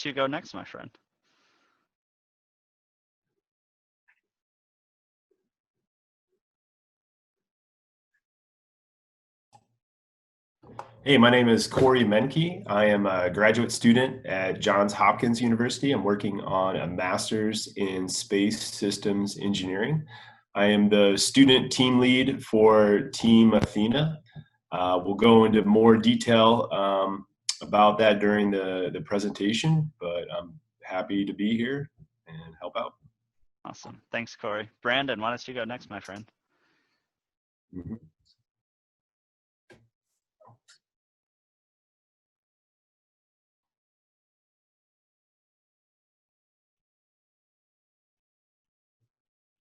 don't you go next, my friend? Hey, my name is Corey Menke. I am a graduate student at Johns Hopkins University. I'm working on a master's in space systems engineering. I am the student team lead for Team Athena. We'll go into more detail about that during the presentation, but I'm happy to be here and help out. Awesome. Thanks, Corey. Brandon, why don't you go next, my friend? Mhm.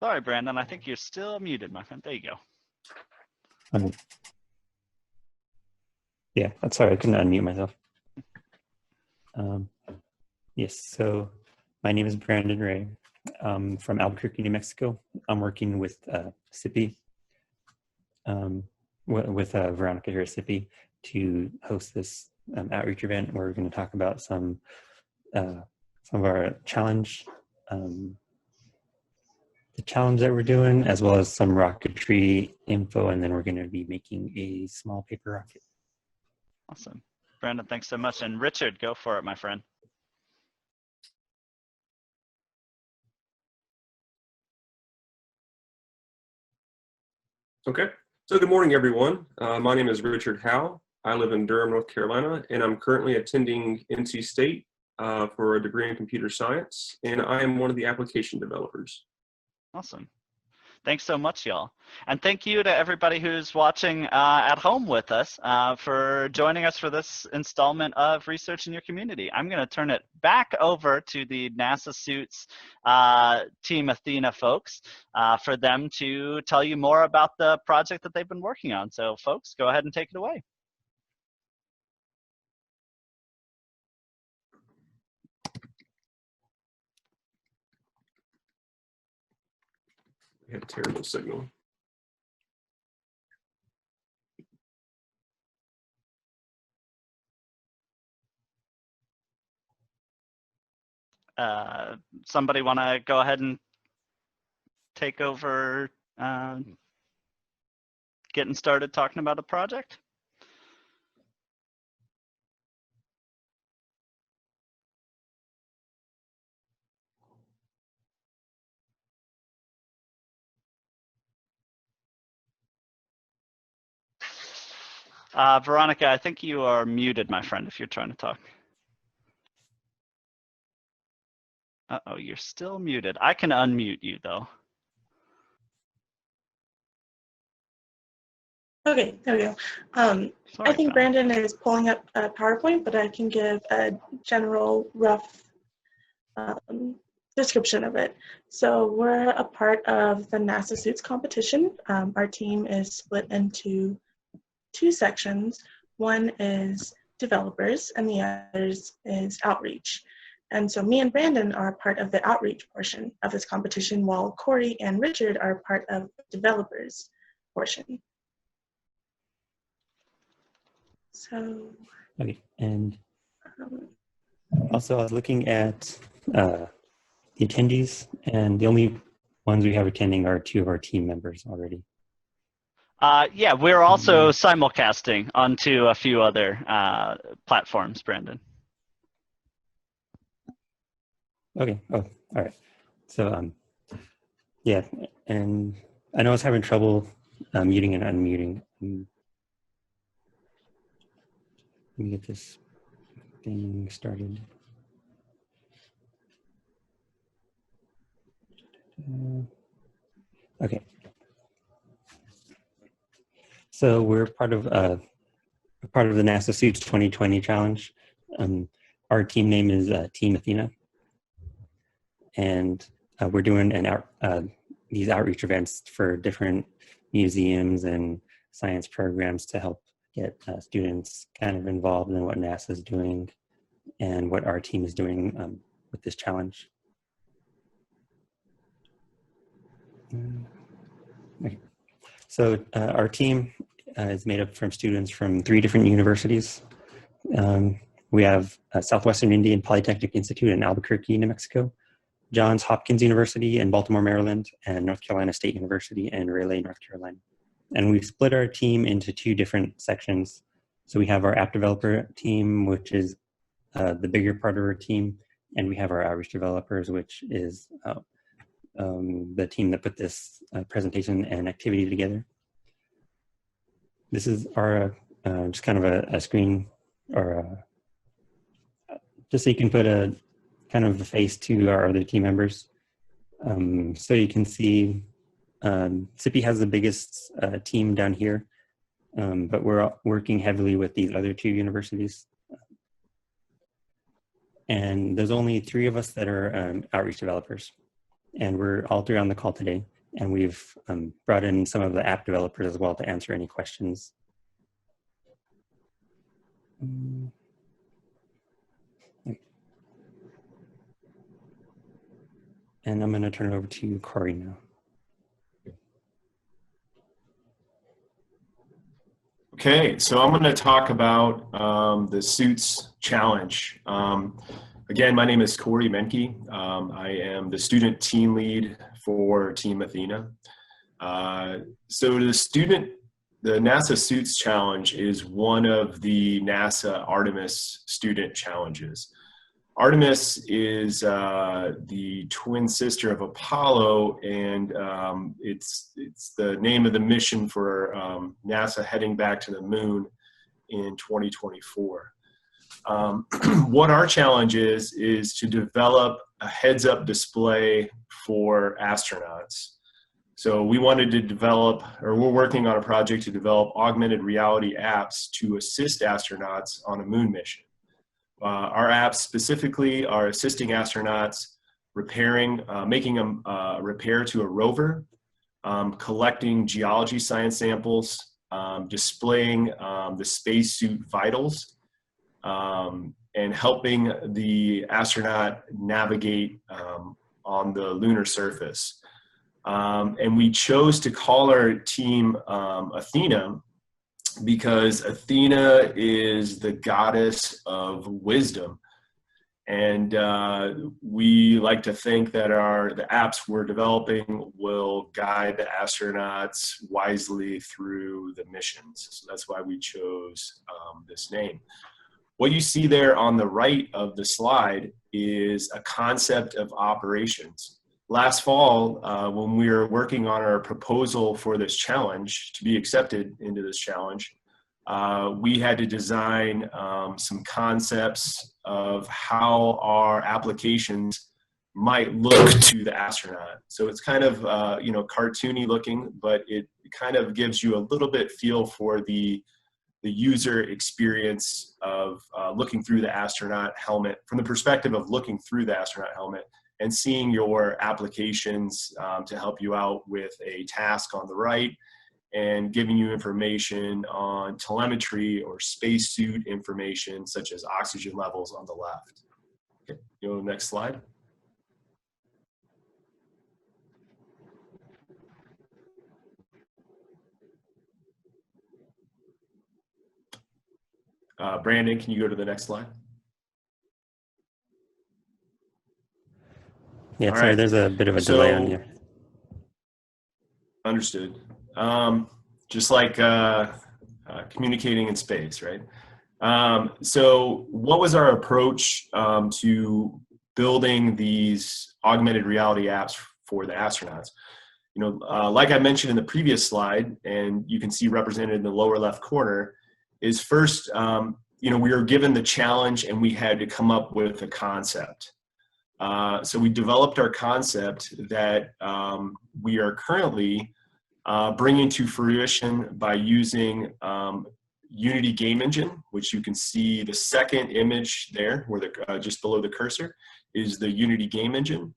Sorry, Brandon. I think you're still muted, my friend. There you go. Yeah, that's sorry, I couldn't unmute myself. Yes, so my name is Brandon Ray. I'm from Albuquerque, New Mexico. I'm working with SIPI, with Veronica here at SIPI to host this outreach event where we're going to talk about some of our challenge, the challenge that we're doing, as well as some rocketry info, and then we're going to be making a small paper rocket. Awesome. Brandon, thanks so much. And Richard, go for it, my friend. Okay, so good morning, everyone. My name is Richard Howe. I live in Durham, North Carolina, and I'm currently attending NC State for a degree in computer science, and I am one of the application developers. Awesome. Thanks so much, y'all. And thank you to everybody who's watching at home with us for joining us for this installment of Research in Your Community. I'm going to turn it back over to the NASA Suits Team Athena folks for them to tell you more about the project that they've been working on. So folks, go ahead and take it away. We have a terrible signal. Somebody want to go ahead and take over getting started talking about the project? Veronica, I think you are muted, my friend, if you're trying to talk. Uh-oh, you're still muted. I can unmute you, though. Okay, there we go. I think Brandon is pulling up a PowerPoint, but I can give a general rough description of it. So we're a part of the NASA Suits competition. Our team is split into two sections. One is developers and the other is outreach. And so me and Brandon are part of the outreach portion of this competition, while Corey and Richard are part of the developers portion. So, okay, and also I was looking at the attendees, and the only ones we have attending are two of our team members already. Yeah, we're also simulcasting onto a few other platforms, Brandon. Okay, oh, all right. So, yeah, and I know I was having trouble muting and unmuting. Let me get this thing started. Okay. So we're part of the NASA Suits 2020 challenge. Our team name is Team Athena, and we're doing these outreach events for different museums and science programs to help get students kind of involved in what NASA is doing and what our team is doing with this challenge. Okay. So our team is made up from students from 3 different universities. We have Southwestern Indian Polytechnic Institute in Albuquerque, New Mexico, Johns Hopkins University in Baltimore, Maryland, and North Carolina State University in Raleigh, North Carolina. And we've split our team into two different sections. So we have our app developer team, which is the bigger part of our team, and we have our outreach developers, which is the team that put this presentation and activity together. This is our just kind of a screen, or just so you can put a kind of a face to our other team members. So you can see SIPI has the biggest team down here, but we're working heavily with these other two universities. And there's only 3 of us that are outreach developers. And we're all 3 on the call today. And we've brought in some of the app developers as well to answer any questions. And I'm going to turn it over to Corey now. Okay, so I'm going to talk about the Suits Challenge. Again, my name is Corey Menke. I am the student team lead for Team Athena. So the NASA Suits Challenge is one of the NASA Artemis student challenges. Artemis is the twin sister of Apollo, and it's the name of the mission for NASA heading back to the moon in 2024. What our challenge is to develop a heads-up display for astronauts. So we wanted to develop, or we're working on a project to develop augmented reality apps to assist astronauts on a moon mission. Our apps specifically are assisting astronauts making a repair to a rover, collecting geology science samples, displaying the spacesuit vitals, and helping the astronaut navigate on the lunar surface. And we chose to call our team Athena because Athena is the goddess of wisdom. And we like to think that the apps we're developing will guide the astronauts wisely through the missions. So that's why we chose this name. What you see there on the right of the slide is a concept of operations. Last fall, when we were working on our proposal for this challenge, to be accepted into this challenge, we had to design some concepts of how our applications might look to the astronaut. So it's kind of cartoony looking, but it kind of gives you a little bit feel for the user experience of looking through the astronaut helmet, from the perspective of looking through the astronaut helmet and seeing your applications to help you out with a task on the right and giving you information on telemetry or spacesuit information such as oxygen levels on the left. Okay, go to the next slide. Brandon, can you go to the next slide? Yeah, All sorry, right. there's a bit of a delay on you. Understood. Just like communicating in space, right? So what was our approach to building these augmented reality apps for the astronauts? Like I mentioned in the previous slide, and you can see represented in the lower left corner, is first, we were given the challenge and we had to come up with a concept. So we developed our concept that we are currently bringing to fruition by using Unity Game Engine, which you can see the second image there, where just below the cursor is the Unity Game Engine.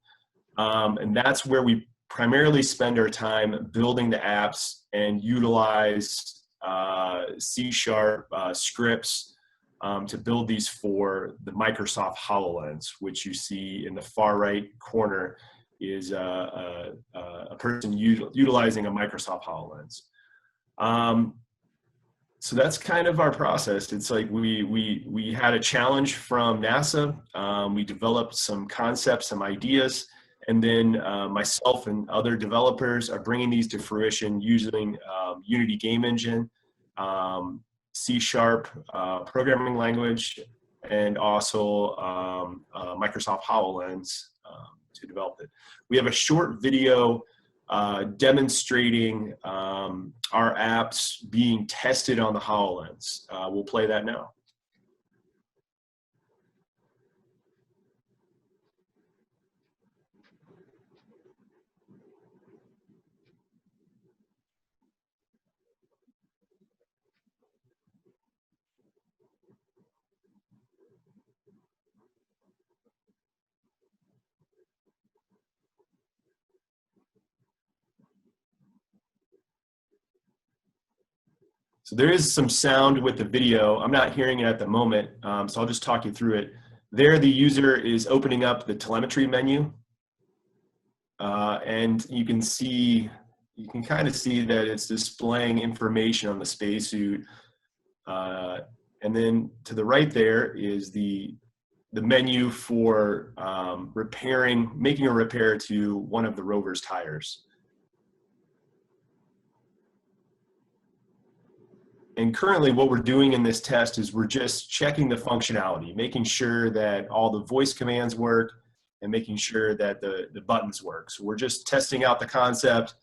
And that's where we primarily spend our time building the apps and utilize C# scripts to build these for the Microsoft HoloLens, which you see in the far right corner is a person utilizing a Microsoft HoloLens. So that's kind of our process. It's like we had a challenge from NASA. We developed some concepts, some ideas, and then myself and other developers are bringing these to fruition using Unity game engine, C# programming language, and also Microsoft HoloLens to develop it. We have a short video demonstrating our apps being tested on the HoloLens. We'll play that now. So there is some sound with the video. I'm not hearing it at the moment, so I'll just talk you through it. There, the user is opening up the telemetry menu, and you can kind of see that it's displaying information on the spacesuit. And then to the right there is the menu for making a repair to one of the rover's tires. And currently what we're doing in this test is we're just checking the functionality, making sure that all the voice commands work and making sure that the buttons work. So we're just testing out the concept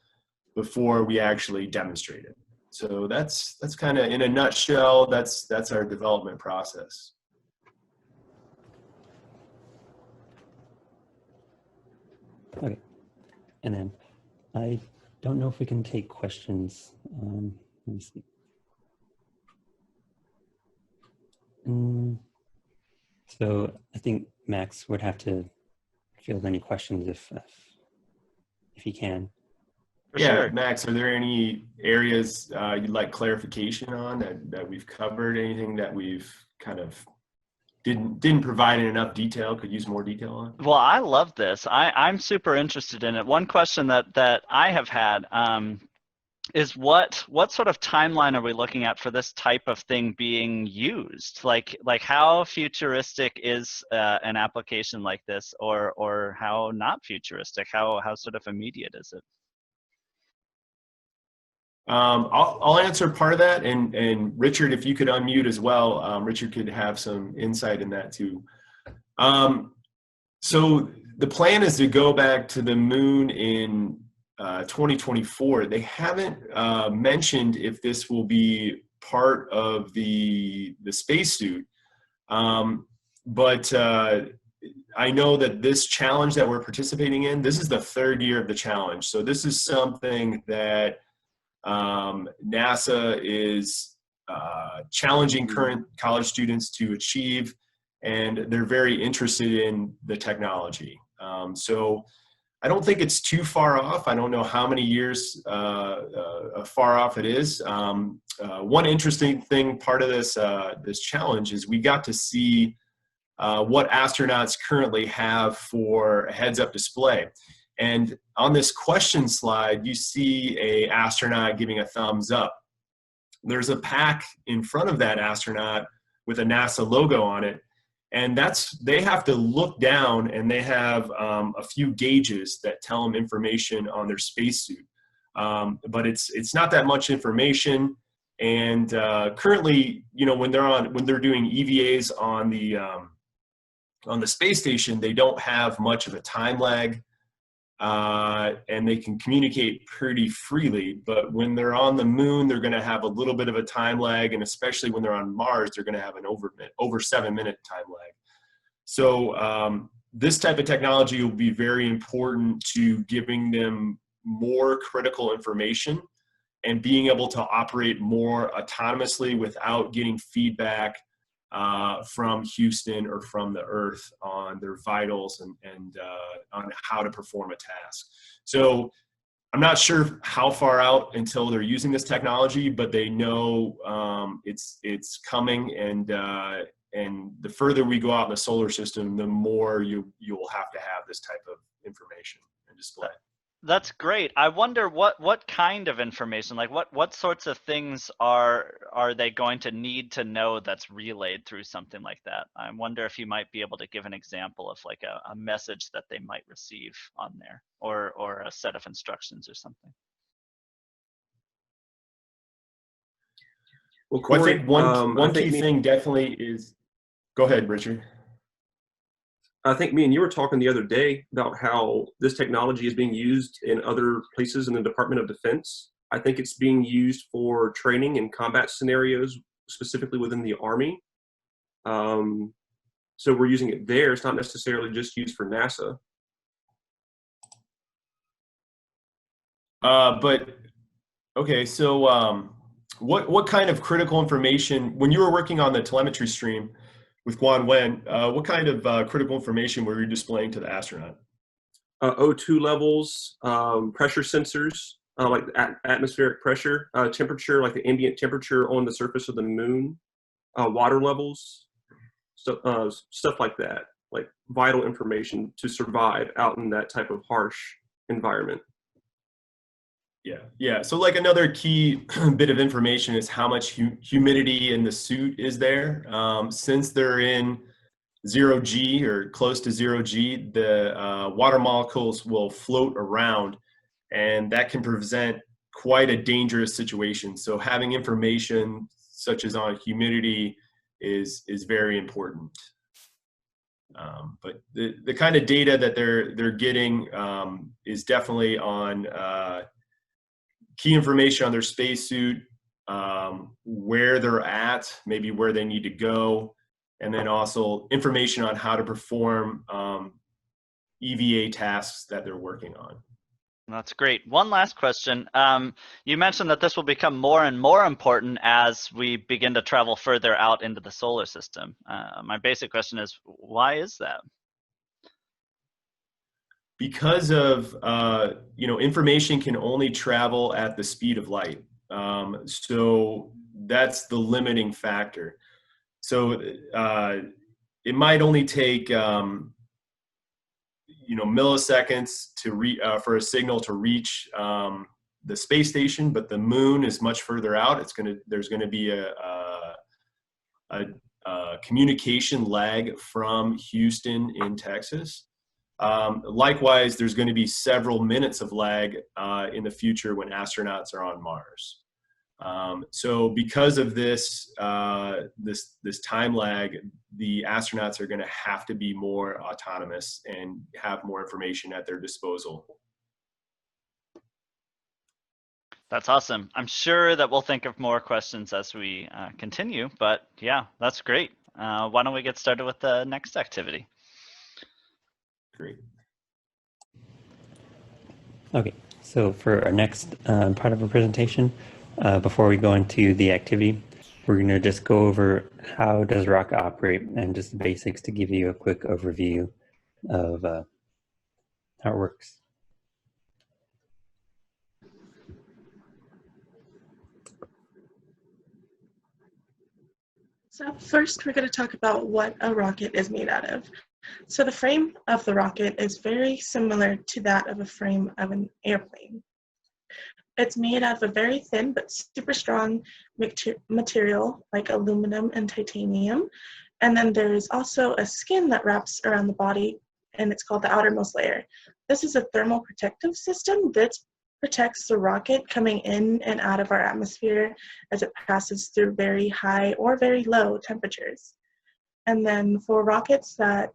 before we actually demonstrate it. So that's kind of, in a nutshell, that's our development process. Okay, and then I don't know if we can take questions. Let me see. So I think Max would have to field any questions if he can. Yeah, Sure. Max, are there any areas you'd like clarification on that we've covered? Anything that we've kind of didn't provide in enough detail, could use more detail on? Well, I love this. I'm super interested in it. One question that I have had is what sort of timeline are we looking at for this type of thing being used? Like how futuristic is an application like this, or how not futuristic? How sort of immediate is it? I'll answer part of that, and Richard, if you could unmute as well, Richard could have some insight in that too. So the plan is to go back to the moon in 2024. They haven't mentioned if this will be part of the spacesuit, but I know that this challenge that we're participating in, this is the third year of the challenge. So this is something that NASA is challenging current college students to achieve, and they're very interested in the technology. So I don't think it's too far off. I don't know how many years far off it is. One interesting thing, part of this challenge, is we got to see what astronauts currently have for a heads-up display. And on this question slide, you see an astronaut giving a thumbs up. There's a pack in front of that astronaut with a NASA logo on it. And they have to look down, and they have a few gauges that tell them information on their spacesuit. But it's not that much information. And currently, when they're doing EVAs on the space station, they don't have much of a time lag. And they can communicate pretty freely, but when they're on the moon, they're going to have a little bit of a time lag, and especially when they're on Mars, they're going to have an over 7-minute time lag. So this type of technology will be very important to giving them more critical information and being able to operate more autonomously without getting feedback from Houston or from the Earth on their vitals and on how to perform a task. So I'm not sure how far out until they're using this technology, but they know it's coming, and the further we go out in the solar system, the more you'll have to have this type of information and display. That's great. I wonder what kind of information, like what sorts of things are they going to need to know that's relayed through something like that? I wonder if you might be able to give an example of like a message that they might receive on there, or a set of instructions or something. Well, Well, I Corey, think one I one think key thing definitely is. Go ahead, Richard. me and you were talking the other day about how this technology is being used in other places in the Department of Defense. I think it's being used for training and combat scenarios, specifically within the Army. So we're using it there. It's not necessarily just used for NASA. But okay, so what kind of critical information, when you were working on the telemetry stream with Guan Wen, what kind of critical information were you displaying to the astronaut? O2 levels, pressure sensors, like atmospheric pressure, temperature, like the ambient temperature on the surface of the moon, water levels, stuff like that, like vital information to survive out in that type of harsh environment. Yeah. So like another key bit of information is how much humidity in the suit is there. Since they're in 0G or close to 0G, the water molecules will float around, and that can present quite a dangerous situation. So having information such as on humidity is very important. But the kind of data that they're getting is definitely on key information on their spacesuit, where they're at, maybe where they need to go, and then also information on how to perform EVA tasks that they're working on. That's great. One last question. You mentioned that this will become more and more important as we begin to travel further out into the solar system. My basic question is, why is that? Because of information can only travel at the speed of light, so that's the limiting factor. So it might only take milliseconds to for a signal to reach the space station, but the moon is much further out. There's going to be a communication lag from Houston in Texas. Likewise, there's going to be several minutes of lag in the future when astronauts are on Mars. So because of this time lag, the astronauts are going to have to be more autonomous and have more information at their disposal. That's awesome. I'm sure that we'll think of more questions as we continue, but yeah, that's great. Why don't we get started with the next activity? Great. Okay, so for our next part of our presentation, before we go into the activity, we're going to just go over how does a rocket operate and just the basics to give you a quick overview of how it works. So first, we're going to talk about what a rocket is made out of. So the frame of the rocket is very similar to that of a frame of an airplane. It's made out of a very thin but super strong material like aluminum and titanium. And then there's also a skin that wraps around the body, and it's called the outermost layer. This is a thermal protective system that protects the rocket coming in and out of our atmosphere as it passes through very high or very low temperatures. And then for rockets that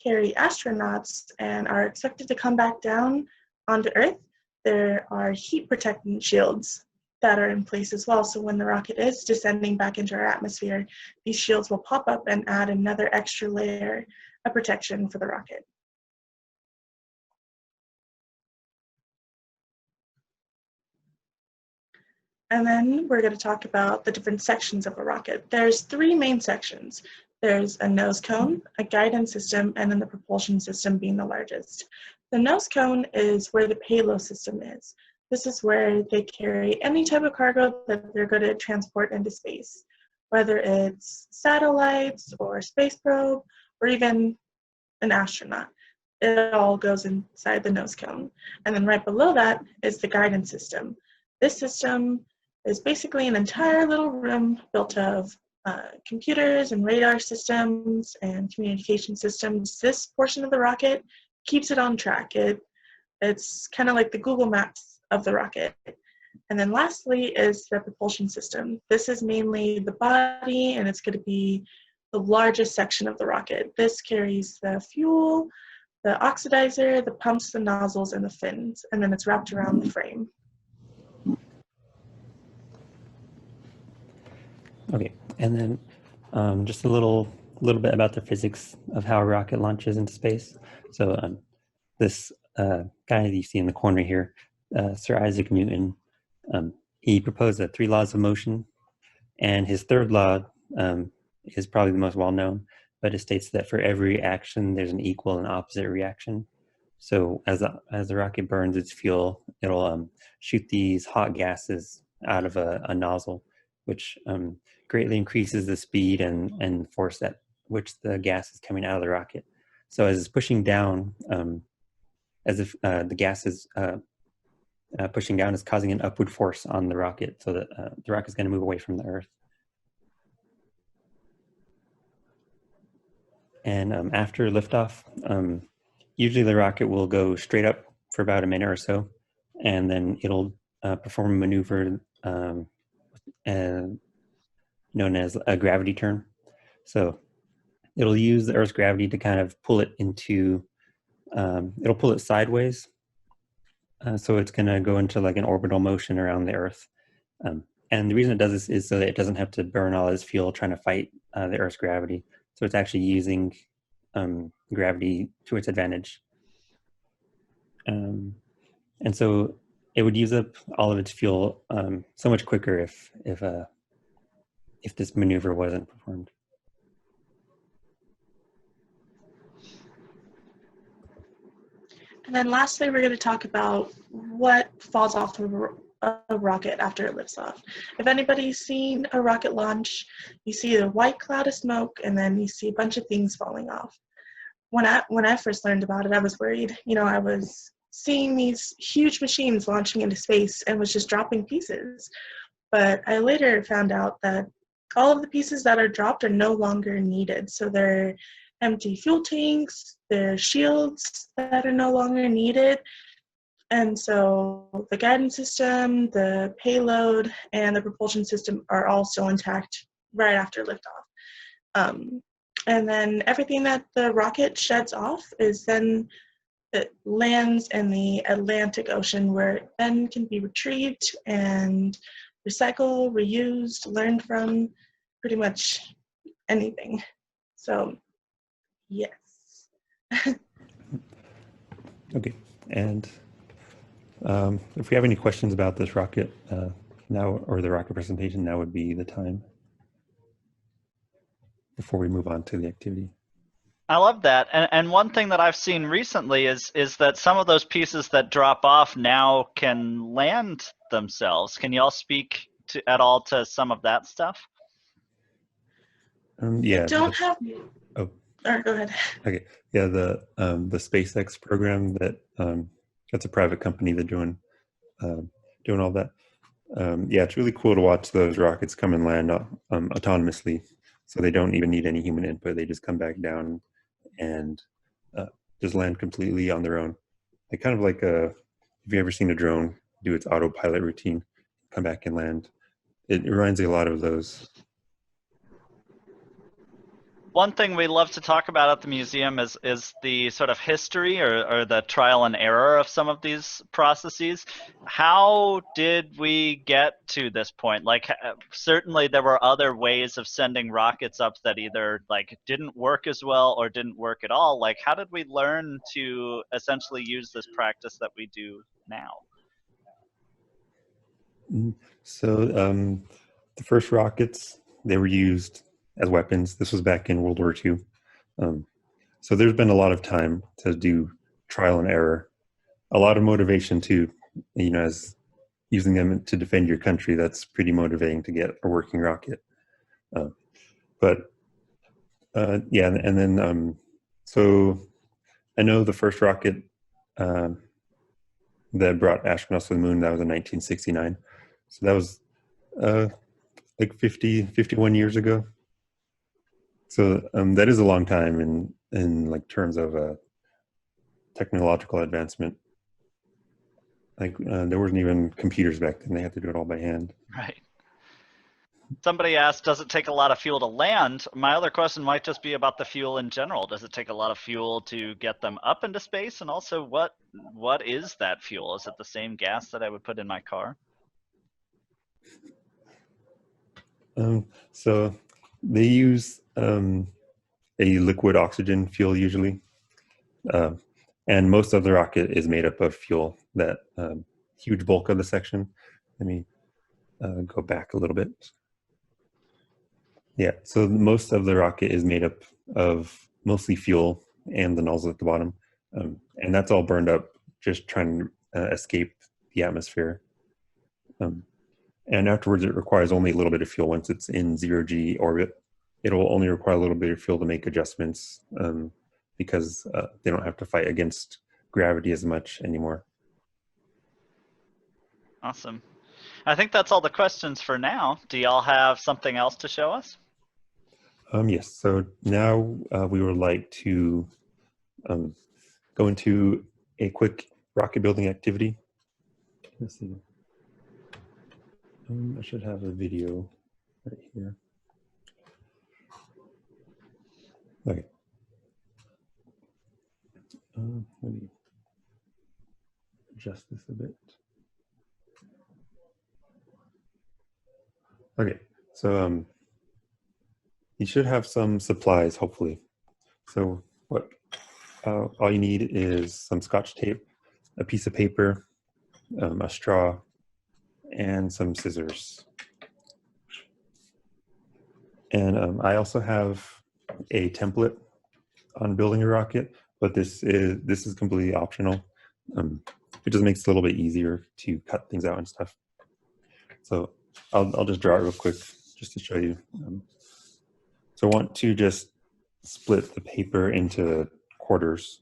carry astronauts and are expected to come back down onto Earth, there are heat protectant shields that are in place as well. So when the rocket is descending back into our atmosphere, these shields will pop up and add another extra layer of protection for the rocket. And then we're going to talk about the different sections of a rocket. There's three main sections. There's a nose cone, a guidance system, and then the propulsion system being the largest. The nose cone is where the payload system is. This is where they carry any type of cargo that they're going to transport into space, whether it's satellites or space probe or even an astronaut. it all goes inside the nose cone. And then right below that is the guidance system. This system is basically an entire little room built of computers and radar systems and communication systems. This portion of the rocket keeps it on track. It's kind of like the Google Maps of the rocket. And then lastly is the propulsion system. This is mainly the body, and it's going to be the largest section of the rocket. This carries the fuel, the oxidizer, the pumps, the nozzles, and the fins, and then it's wrapped around the frame. Okay, and then just a little bit about the physics of how a rocket launches into space. So this guy that you see in the corner here, Sir Isaac Newton, he proposed 3 laws of motion, and his third law is probably the most well-known, but it states that for every action, there's an equal and opposite reaction. So as the rocket burns its fuel, it'll shoot these hot gases out of a nozzle, which greatly increases the speed and force at which the gas is coming out of the rocket. So as it's pushing down, as if the gas is pushing down is causing an upward force on the rocket, so that the rocket is going to move away from the Earth. And after liftoff, usually the rocket will go straight up for about a minute or so, and then it'll perform a maneuver known as a gravity turn. So it'll use the Earth's gravity to kind of pull it into, it'll pull it sideways. So it's going to go into like an orbital motion around the Earth. And the reason it does this is so that it doesn't have to burn all its fuel trying to fight the Earth's gravity. So it's actually using gravity to its advantage. And so it would use up all of its fuel so much quicker if this maneuver wasn't performed. And then lastly, we're going to talk about what falls off a rocket after it lifts off. If anybody's seen a rocket launch, you see a white cloud of smoke, and then you see a bunch of things falling off. When I first learned about it, I was worried. You know, I was seeing these huge machines launching into space and was just dropping pieces. But I later found out that all of the pieces that are dropped are no longer needed. So they're empty fuel tanks, they're shields that are no longer needed. And so the guidance system, the payload, and the propulsion system are all still intact right after liftoff. And then everything that the rocket sheds off is then it lands in the Atlantic Ocean, where it then can be retrieved and recycled, reused, learned from, pretty much anything. So, yes. Okay, and if we have any questions about this rocket now, or the rocket presentation, now would be the time before we move on to the activity. I love that. And one thing that I've seen recently is that some of those pieces that drop off now can land themselves. Can you all speak at all to some of that stuff? Yeah. Don't have. Oh. All right, go ahead. Okay. Yeah, the SpaceX program that's a private company that's doing all that. Yeah, it's really cool to watch those rockets come and land autonomously. So they don't even need any human input. They just come back down and just land completely on their own. Like kind of like have you ever seen a drone do its autopilot routine, come back and land? It reminds me a lot of those. One thing we love to talk about at the museum is the sort of history or the trial and error of some of these processes. How did we get to this point? Like, certainly there were other ways of sending rockets up that either like didn't work as well or didn't work at all. Like, how did we learn to essentially use this practice that we do now? So the first rockets, they were used as weapons. This was back in World War II. So there's been a lot of time to do trial and error, a lot of motivation too, you know, as using them to defend your country. That's pretty motivating to get a working rocket. Yeah, and then so I know the first rocket that brought astronauts to the moon, that was in 1969. So that was like 51 years ago. So that is a long time in like terms of technological advancement. Like there wasn't even computers back then; they had to do it all by hand. Right. Somebody asked, does it take a lot of fuel to land? My other question might just be about the fuel in general. Does it take a lot of fuel to get them up into space? And also, what is that fuel? Is it the same gas that I would put in my car? So they use a liquid oxygen fuel usually. And most of the rocket is made up of fuel, that huge bulk of the section. Let me go back a little bit. Yeah, so most of the rocket is made up of mostly fuel and the nozzle at the bottom. And that's all burned up just trying to escape the atmosphere. And afterwards, it requires only a little bit of fuel. Once it's in 0G orbit, it'll only require a little bit of fuel to make adjustments because they don't have to fight against gravity as much anymore. Awesome. I think that's all the questions for now. Do y'all have something else to show us? Yes, so now we would like to go into a quick rocket building activity. Let's see. I should have a video right here. Okay. Let me adjust this a bit. Okay, so you should have some supplies, hopefully. So what all you need is some Scotch tape, a piece of paper, a straw, and some scissors. And I also have a template on building a rocket, but this is completely optional. It just makes it a little bit easier to cut things out and stuff. So I'll just draw it real quick just to show you. So I want to just split the paper into quarters.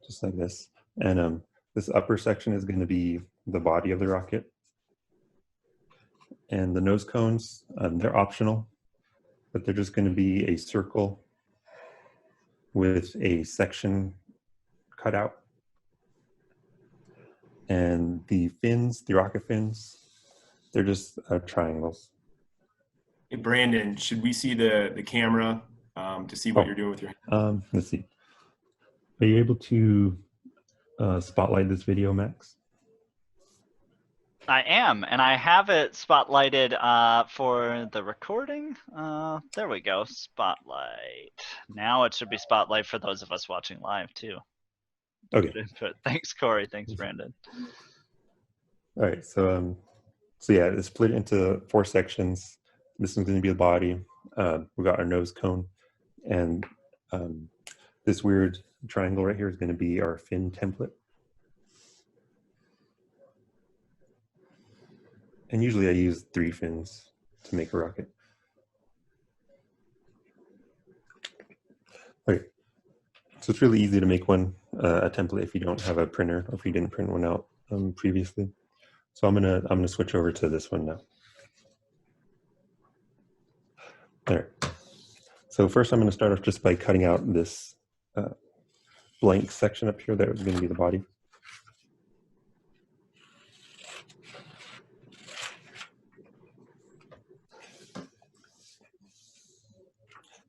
Just like this. And this upper section is going to be the body of the rocket. And the nose cones, they're optional, but they're just going to be a circle with a section cut out. And the fins, the rocket fins, they're just triangles. Hey, Brandon, should we see the camera to see what you're doing with your hand? Let's see. Are you able to spotlight this video, Max? I am, and I have it spotlighted for the recording. There we go, spotlight. Now it should be spotlight for those of us watching live too. Okay. Good input. Thanks, Corey. Thanks, Brandon. All right. So yeah, it's split into 4 sections. This is going to be the body. We got our nose cone, and this weird triangle right here is going to be our fin template. And usually I use 3 fins to make a rocket. Okay, so it's really easy to make one, a template, if you don't have a printer or if you didn't print one out previously. So I'm gonna switch over to this one now. All right. So first I'm gonna start off just by cutting out this blank section up here that is gonna be the body.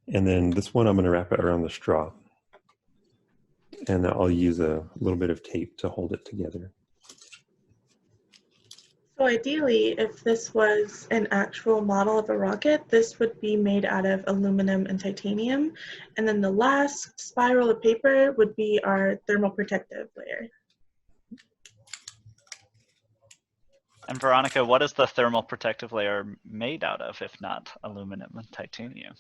And then this one, I'm going to wrap it around the straw. And I'll use a little bit of tape to hold it together. So ideally, if this was an actual model of a rocket, this would be made out of aluminum and titanium. And then the last spiral of paper would be our thermal protective layer. And Veronica, what is the thermal protective layer made out of, if not aluminum and titanium?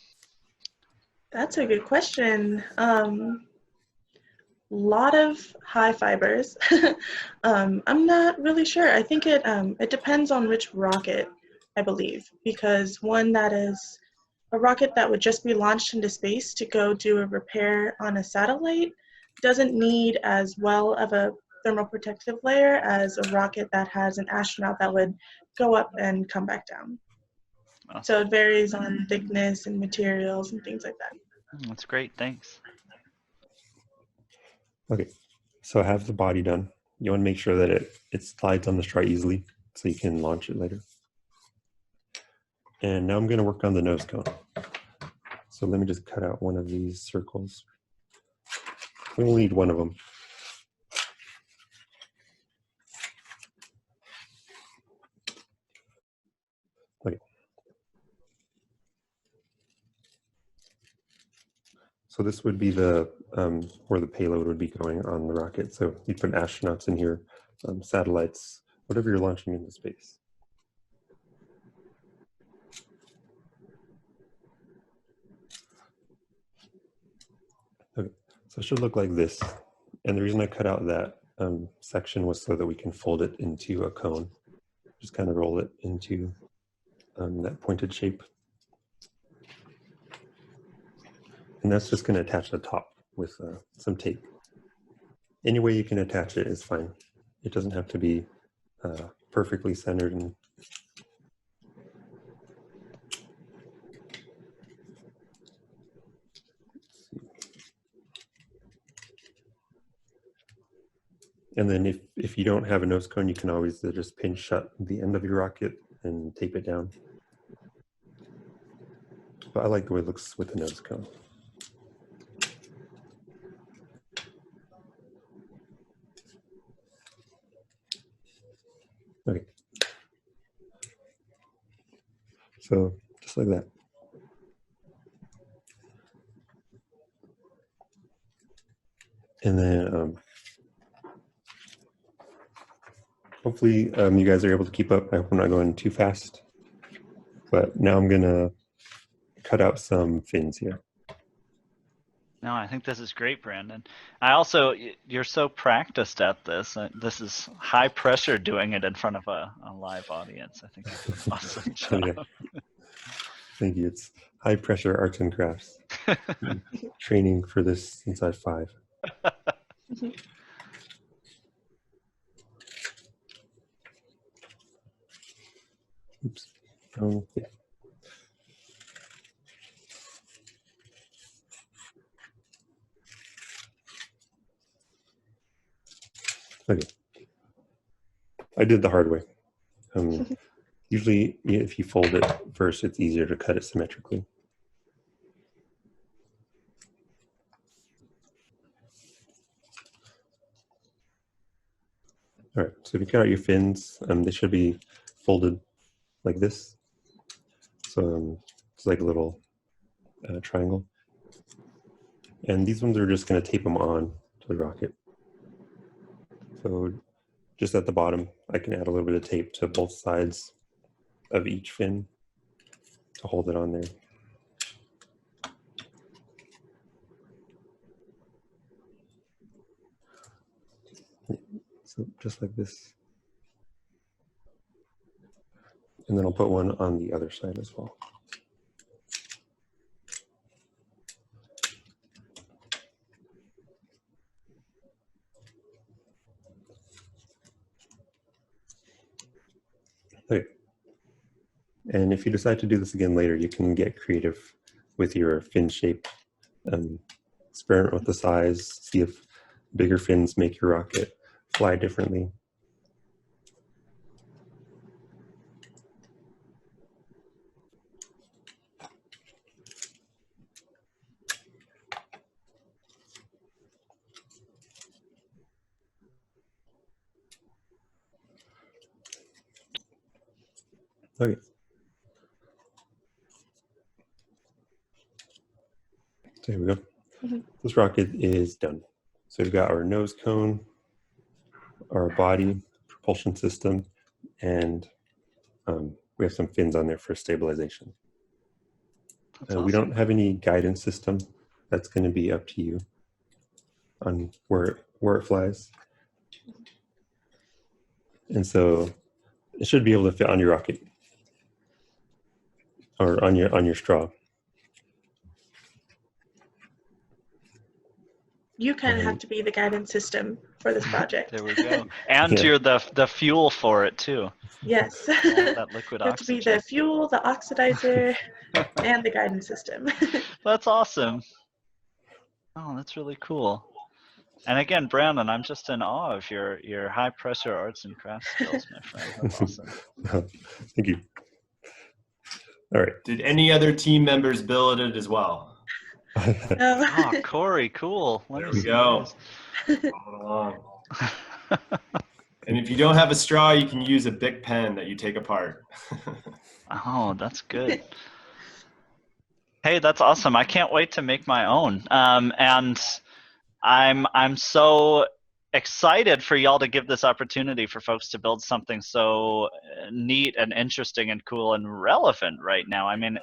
That's a good question. Lot of high fibers. I'm not really sure. I think it depends on which rocket, I believe, because one that is a rocket that would just be launched into space to go do a repair on a satellite doesn't need as well of a thermal protective layer as a rocket that has an astronaut that would go up and come back down. Awesome. So it varies on thickness and materials and things like that. That's great. Thanks. Okay, so I have the body done. You want to make sure that it slides on the straw easily so you can launch it later. And now I'm going to work on the nose cone. So let me just cut out one of these circles. We will need one of them. Okay. So this would be the where the payload would be going on the rocket. So you put astronauts in here, satellites, whatever you're launching into space. Okay, so it should look like this. And the reason I cut out that section was so that we can fold it into a cone. Just kind of roll it into that pointed shape. And that's just going to attach the top with some tape. Any way you can attach it is fine. It doesn't have to be perfectly centered. And then if you don't have a nose cone, you can always just pinch shut the end of your rocket and tape it down. But I like the way it looks with the nose cone. Okay. So just like that. And then hopefully you guys are able to keep up. I hope I'm not going too fast. But now I'm gonna cut out some fins here. No, I think this is great, Brandon. I also, you're so practiced at this. This is high pressure doing it in front of a live audience. I think you did an awesome job. Yeah. Thank you. It's high pressure arts and crafts. Training for this since I was 5. Oops. Yeah. Okay. I did the hard way. Usually, if you fold it first, it's easier to cut it symmetrically. All right, so if you cut out your fins, they should be folded like this. So it's like a little triangle. And these ones are just going to tape them on to the rocket. So just at the bottom, I can add a little bit of tape to both sides of each fin to hold it on there. So just like this. And then I'll put one on the other side as well. Okay. And if you decide to do this again later, you can get creative with your fin shape. Experiment with the size, see if bigger fins make your rocket fly differently. Okay. So here we go. This rocket is done. So we've got our nose cone, our body, propulsion system, and we have some fins on there for stabilization. Awesome. We don't have any guidance system. That's going to be up to you on where it flies. And so it should be able to fit on your rocket or on your straw. you kind of have to be the guidance system for this project. There we go. And Yeah. you're the fuel for it too. Yes. All that liquid You have to be oxygen. the fuel, the oxidizer, and the guidance system. That's awesome. Oh, that's really cool. And again, Brandon, I'm just in awe of your high pressure arts and crafts skills, my friend. That's awesome. Thank you. All right. Did any other team members build it as well? No. Oh, Corey, cool. Let There me we see go. Follow along. And if you don't have a straw, you can use a Bic pen that you take apart. Oh, that's good. Hey, that's awesome. I can't wait to make my own. And I'm so excited for y'all to give this opportunity for folks to build something so neat and interesting and cool and relevant right now. I mean,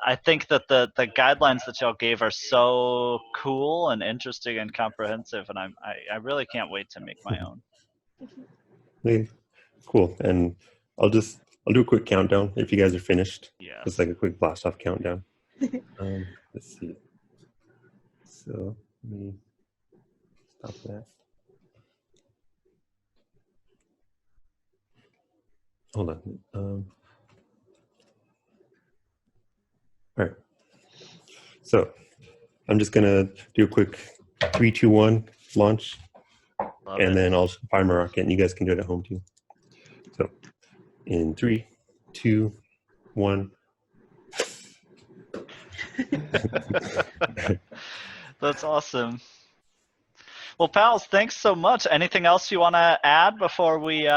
I think that the guidelines that y'all gave are so cool and interesting and comprehensive, and I really can't wait to make my own. Okay, cool. And I'll do a quick countdown if you guys are finished. Yes. Just like a quick blast off countdown. Let's see. So let me stop that. Hold on. All right. So I'm just gonna do a quick 3, 2, 1 launch, Love and it. then I'll fire my rocket, and you guys can do it at home too. So in 3, 2, 1. That's awesome. Well, pals, thanks so much. Anything else you want to add before we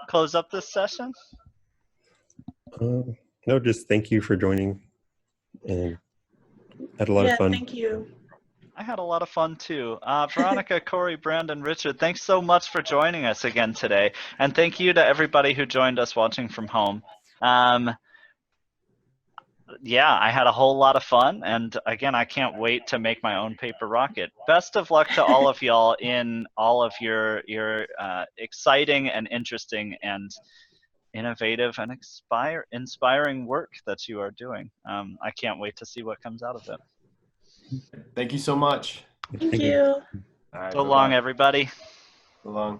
close up this session? No, just thank you for joining, and had a lot of fun. Thank you. I had a lot of fun too. Veronica, Corey, Brandon, Richard, thanks so much for joining us again today. And thank you to everybody who joined us watching from home. Yeah, I had a whole lot of fun. And again, I can't wait to make my own paper rocket. Best of luck to all of y'all in all of your exciting and interesting and innovative and inspiring work that you are doing. I can't wait to see what comes out of it. Thank you so much. Thank you. All right, So long, bye-bye. everybody. So long.